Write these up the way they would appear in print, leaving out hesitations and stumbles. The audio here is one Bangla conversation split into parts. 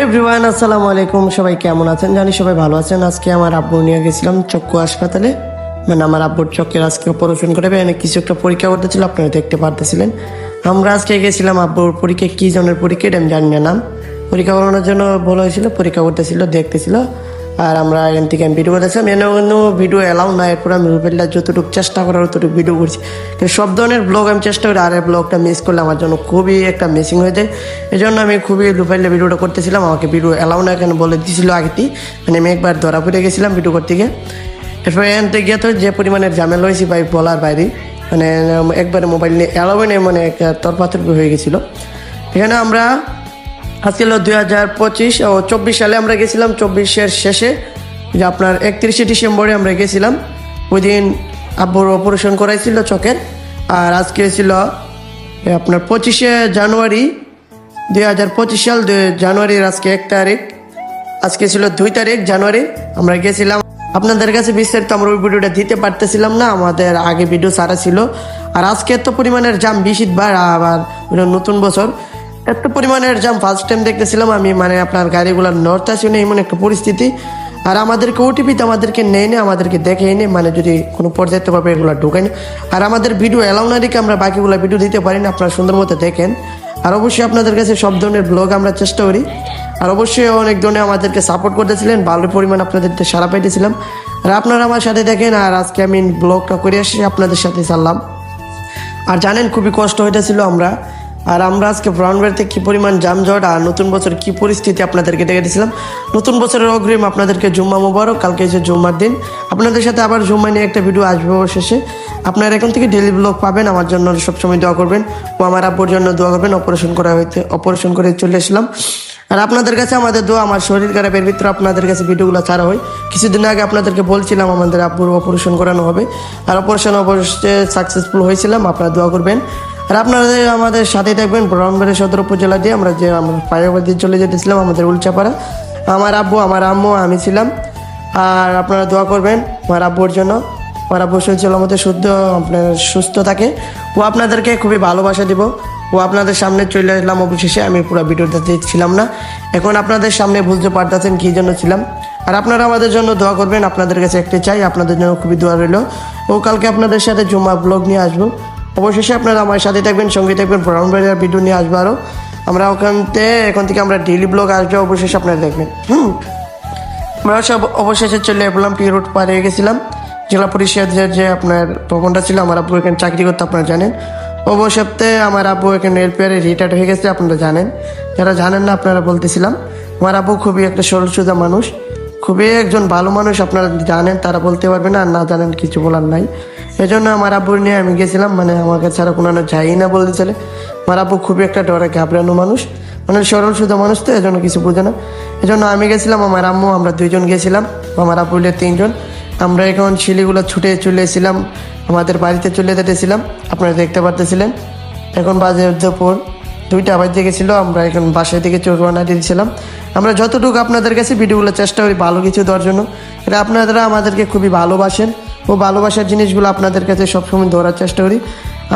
এভরিওয়ান, আসসালামু আলাইকুম। সবাই কেমন আছেন? জানি সবাই ভালো আছেন। আজকে আমার আব্বু নিয়ে গেছিলাম চক্ষু হাসপাতালে। মানে আমার আব্বুর চোখের আজকে অপারেশন করে কিছু একটা পরীক্ষা করতেছিল, আপনারা দেখতে পারতেছিলেন। আমরা আজকে গেছিলাম আব্বুর পরীক্ষা, কি জনের পরীক্ষা এটা আমি জানি না নাম। পরীক্ষা করানোর জন্য বলা হয়েছিল, পরীক্ষা করতেছিল, দেখতেছিল। আর আমরা এখান থেকে ভিডিও করতেছিলাম। এনে ভিডিও এলাও না। এরপর আমি রুবেলটা যতটুকু চেষ্টা করার ততটুকু ভিডিও করছি। কিন্তু সব ধরনের ব্লগ আমি চেষ্টা করি, আর এই ব্লগটা মিস করলে আমার জন্য খুবই একটা মিসিং হয়ে যায়। এই জন্য আমি খুবই রুবেলটা ভিডিওটা করতেছিলাম। আমাকে ভিডিও এলাও না কেন বলে দিয়েছিল আগেতেই। মানে আমি একবার ধরা পড়ে গেছিলাম ভিডিও করতে গিয়ে। এরপর এখান থেকে গিয়ে তো যে পরিমাণের ঝামেলা হয়েছি ভাই বলার বাইরে। মানে একবারে মোবাইল নিয়ে এলাও নেই, মানে তরপাতরপি হয়ে গেছিলো। এখানে আমরা আজকে হলো 2024 সালে আমরা গেছিলাম। 24-এর শেষে যে আপনার 31শে ডিসেম্বরে আমরা গেছিলাম। ওই দিন আব্বুর অপারেশন করাইছিল চোখের। আর আজকে ছিল আপনার 25শে জানুয়ারি 2025 সাল। জানুয়ারির আজকে 1 তারিখ, আজকে ছিল 2 তারিখ জানুয়ারি। আমরা গেছিলাম। আপনাদের কাছে বিস্তারিত আমরা ওই ভিডিওটা দিতে পারতেছিলাম না, আমাদের আগে ভিডিও ছাড়া ছিল। আর আজকে এত পরিমাণের জাম, বৃষ্টিবার, আবার নতুন বছর, এত পরিমাণের জাম ফার্স্ট টাইম দেখতেছিলাম আমি। মানে আপনার গাড়িগুলো নর্থ আসে না, এমন একটা পরিস্থিতি। আর আমাদেরকে ওটিপিতে আমাদেরকে নেয় না, আমাদেরকে দেখেই নেই, মানে যদি কোনো পর্যাপ্ত পাবে এগুলো ঢুকায়নি। আর আমাদের ভিডিও এলাও না দিকে আমরা বাকিগুলো ভিডিও দিতে পারি না, আপনারা সুন্দর মতো দেখেন। আর অবশ্যই আপনাদের কাছে সব ধরনের ব্লগ আমরা চেষ্টা করি। আর অবশ্যই অনেক ধরনের আমাদেরকে সাপোর্ট করতেছিলেন, ভালো পরিমাণ আপনাদের সাড়া পাইতেছিলাম। আর আপনারা আমার সাথে দেখেন। আর আজকে আমি ব্লগটা করে আসি আপনাদের সাথে চাললাম। আর জানেন খুবই কষ্ট হইতেছিল আমরা। আর আমরা আজকে ব্রাউনবাড়িতে কী পরিমাণ জামজট আর নতুন বছর কী পরিস্থিতি আপনাদেরকে দেখে দিয়েছিলাম। নতুন বছরের অগ্রিম আপনাদেরকে জুম্মা মোবারক। কালকে যে জুম্মার দিন, আপনাদের সাথে আবার জুম্মা নিয়ে একটা ভিডিও আসবে শেষে। আপনারা এখন থেকে ডেলি ব্লগ পাবেন। আমার জন্য সবসময় দোয়া করবেন ও আমার আব্বুর জন্য দোয়া করবেন। অপারেশন করে চলে আসলাম। আর আপনাদের কাছে আমাদের দোয়া। আমার শরীর খারাপের ভিতরে আপনাদের কাছে ভিডিওগুলো ছাড়া হয়। কিছুদিন আগে আপনাদেরকে বলছিলাম আমাদের আব্বুর অপারেশন করানো হবে। আর অপারেশন অবশ্যই সাকসেসফুল হয়েছিলাম। আপনারা দোয়া করবেন। আর আপনারা আমাদের সাথে থাকবেন। ব্রাহ্মণবাড়িয়া সদর উপজেলা দিয়ে আমরা পায়ুবাড়ি চলে যেতেছিলাম, আমাদের উলচাপাড়া। আমার আব্বু, আমার আম্মু, আমি ছিলাম। আর আপনারা দোয়া করবেন আমার আব্বুর জন্য। আমার আব্বু শরীর আমাদের আপনার সুস্থ থাকে। ও আপনাদেরকে খুবই ভালোবাসা দিব। ও আপনাদের সামনে চলে আসলাম অবশেষে। আমি পুরো ভিডিওটা ছিলাম না, এখন আপনাদের সামনে বুঝতে পারতেছেন কী জন্য ছিলাম। আর আপনারা আমাদের জন্য দোয়া করবেন। আপনাদের কাছে একটাই চাই, আপনাদের জন্য খুবই দোয়া রইল। ও কালকে আপনাদের সাথে জুম্মা ব্লগ নিয়ে আসবো। অবশেষে আপনারা আমার সাথে থাকবেন, সঙ্গে থাকবেন। ব্রাউনবাড়িয়ার ভিডিও নিয়ে আসবো আরও। আমরা এখন থেকে আমরা ডেইলি ব্লগ আসবো। অবশেষে আপনারা দেখবেন। আমরা সব অবশেষে চলে এলাম। পি রোড পার হয়ে গেছিলাম। জেলা পরিষদের যে আপনার ভবনটা ছিল, আমার আব্বু এখানে চাকরি করতে, আপনারা জানেন। অবসপ্তাহে আমার আব্বু এখানে এলপিআরে রিটায়ার্ড হয়ে গেছে, আপনারা জানেন। যারা জানেন না আপনারা বলতেছিলাম। আমার আব্বু খুবই একটা সরল সোজা মানুষ, খুবই একজন ভালো মানুষ। আপনারা জানেন, তারা বলতে পারবে না। আর না জানেন কিছু বলার নাই। এই জন্য আমার আব্বুর নিয়ে আমি গেছিলাম। মানে আমাকে ছাড়া কোনো যাই না বলতে চলে। আমার আব্বু খুবই একটা ডরে ঘাবড়ানো মানুষ, মানে সরল সোজা মানুষ, তো এই জন্য কিছু বোঝে না। এই জন্য আমি গেছিলাম, আমার আম্মু, আমরা 2 জন গেছিলাম। আমার আব্বুর 3 জন। আমরা এখন শিলিগুলো ছুটে চলে এসেছিলাম, আমাদের বাড়িতে চলে যেতেছিলাম। আপনারা দেখতে পারতেছিলেন। এখন বাজে দুপুর 2টা বাজে গেছিলো। আমরা এখন বাসায় থেকে রওনা দিয়েছিলাম। আমরা যতটুকু আপনাদের কাছে ভিডিওগুলো চেষ্টা করি ভালো কিছু দেওয়ার জন্য। এটা আপনারা আমাদেরকে খুবই ভালোবাসেন, ও ভালোবাসার জিনিসগুলো আপনাদের কাছে সবসময় ধরার চেষ্টা করি।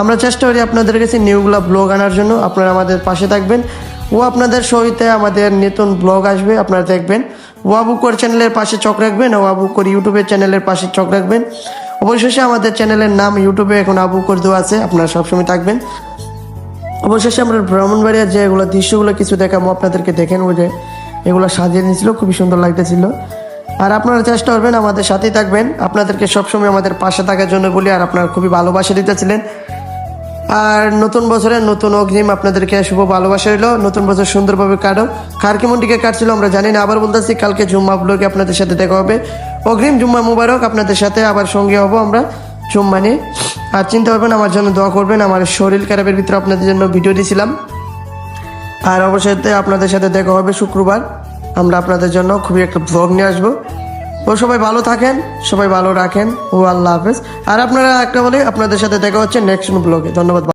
আমরা চেষ্টা করি আপনাদের কাছে নিউগুলো ব্লগ আনার জন্য। আপনারা আমাদের পাশে থাকবেন। ও আপনাদের সহিতে আমাদের নতুন ব্লগ আসবে, আপনারা দেখবেন। ও আবুকর চ্যানেলের পাশে চোখ রাখবেন, ও আবুকর ইউটিউবের চ্যানেলের পাশে চোখ রাখবেন। অবশেষে আমাদের চ্যানেলের নাম ইউটিউবে এখন আবুকর দেওয়া আছে, আপনারা সবসময় থাকবেন। অবশেষে আমরা ব্রাহ্মণবাড়িয়ার যে এগুলো দৃশ্যগুলো কিছু দেখাবো আপনাদেরকে, দেখেন। ও যে এগুলো সাজিয়ে নিয়েছিল, খুবই সুন্দর লাগতেছিল। আর আপনারা চেষ্টা করবেন আমাদের সাথেই থাকবেন। আপনাদেরকে সবসময় আমাদের পাশে থাকার জন্য বলি। আর আপনারা খুবই ভালোবাসা দিতেছিলেন। আর নতুন বছরের নতুন অগ্রিম আপনাদেরকে শুভ ভালোবাসা হইলো। নতুন বছর সুন্দরভাবে কাটো। কার কেমন দিকে কাটছিল আমরা জানি না। আবার বলতেছি, কালকে জুম্মা ব্লগে আপনাদের সাথে দেখা হবে। অগ্রিম জুম্মা মুবারক। আপনাদের সাথে আবার সঙ্গে হবো আমরা জুম্মা নিয়ে। আর চিন্তা করবেন, আমার জন্য দোয়া করবেন। আমার শরীর খারাপের ভিতরে আপনাদের জন্য ভিডিও দিয়েছিলাম। আর অবশ্যই আপনাদের সাথে দেখা হবে শুক্রবার। আমরা আপনাদের জন্য খুবই একটা ব্লগ নিয়ে আসবো। ও সবাই ভালো থাকেন, সবাই ভালো রাখেন। ও আল্লাহ হাফেজ। আর আপনারা একটা বলে, আপনাদের সাথে দেখা হচ্ছে নেক্সট ব্লগে। ধন্যবাদ।